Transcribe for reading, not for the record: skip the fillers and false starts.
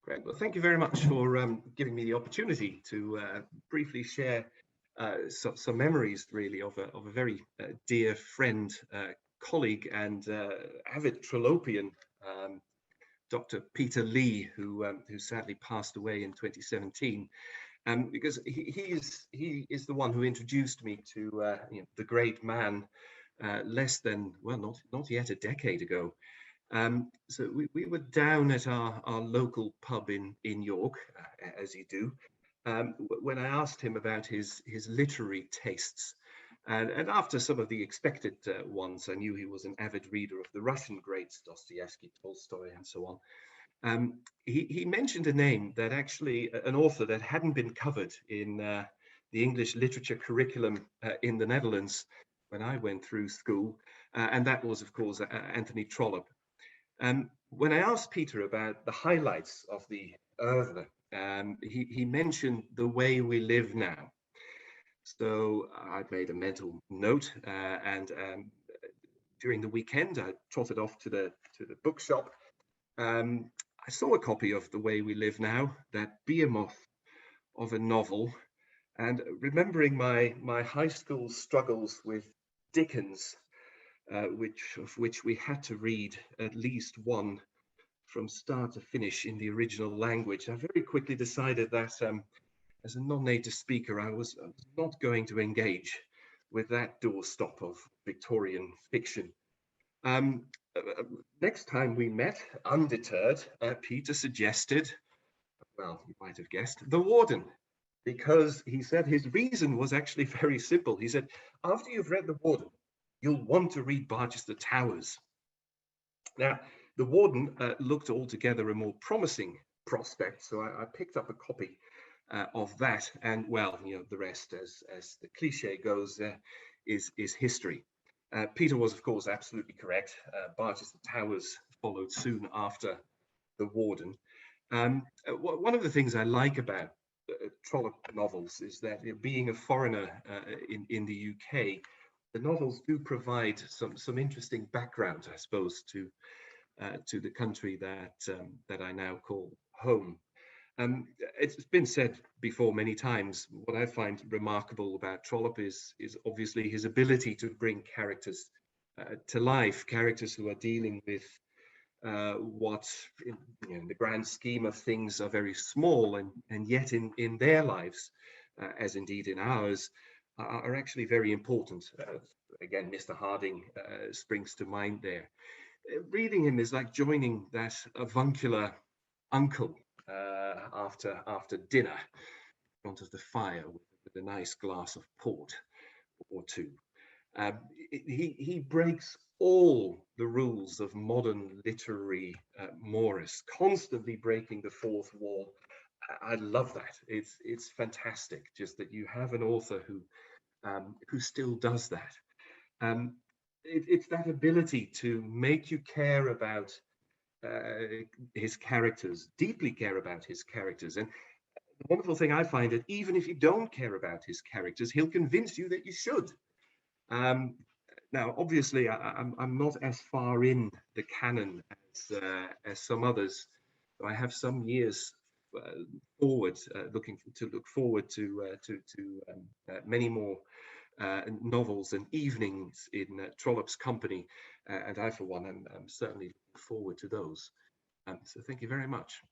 Great. Well, thank you very much for giving me the opportunity to briefly share some memories, really, of a very dear friend, colleague, and avid Trollopian, um, Dr. Peter Lee, who sadly passed away in 2017. Because he is the one who introduced me to the great man less than, well, not yet a decade ago. So we were down at our local pub in York, as you do, when I asked him about his literary tastes. And after some of the expected ones, I knew he was an avid reader of the Russian greats, Dostoevsky, Tolstoy, and so on. He mentioned a name that actually, an author that hadn't been covered in the English literature curriculum in the Netherlands when I went through school, and that was, of course, Anthony Trollope. When I asked Peter about the highlights of the oeuvre, he mentioned The Way We Live Now. So I made a mental note, and during the weekend, I trotted off to the bookshop. I saw a copy of The Way We Live Now, that behemoth of a novel, and remembering my high school struggles with Dickens, which we had to read at least one from start to finish in the original language, I very quickly decided that as a non-native speaker, I was not going to engage with that doorstop of Victorian fiction. Um, Next time we met, undeterred, Peter suggested, well, you might have guessed, The Warden, because he said his reason was actually very simple. He said, after you've read The Warden, you'll want to read Barchester Towers. Now, The Warden looked altogether a more promising prospect, so I picked up a copy of that, and well, the rest, as the cliche goes, is history. Peter was, of course, absolutely correct. Barchester Towers followed soon after The Warden. One of the things I like about Trollope novels is that, being a foreigner in the UK, the novels do provide some interesting background, I suppose, to the country that I now call home. It's been said before many times. What I find remarkable about Trollope is obviously his ability to bring characters to life, characters who are dealing with what, in the grand scheme of things, are very small, and yet in their lives, as indeed in ours, are actually very important. Again, Mr. Harding springs to mind there. Reading him is like joining that avuncular uncle after dinner in front of the fire with a nice glass of port or two. He breaks all the rules of modern literary mores, constantly breaking the fourth wall. I love that. It's fantastic, just that you have an author who still does that. It's that ability to make you care about his characters, deeply care about his characters. And the wonderful thing I find that even if you don't care about his characters, he'll convince you that you should. Now, obviously, I'm not as far in the canon as some others. So I have some years forward, look forward to many more novels and evenings in Trollope's company, and I, for one, am certainly looking forward to those. So thank you very much.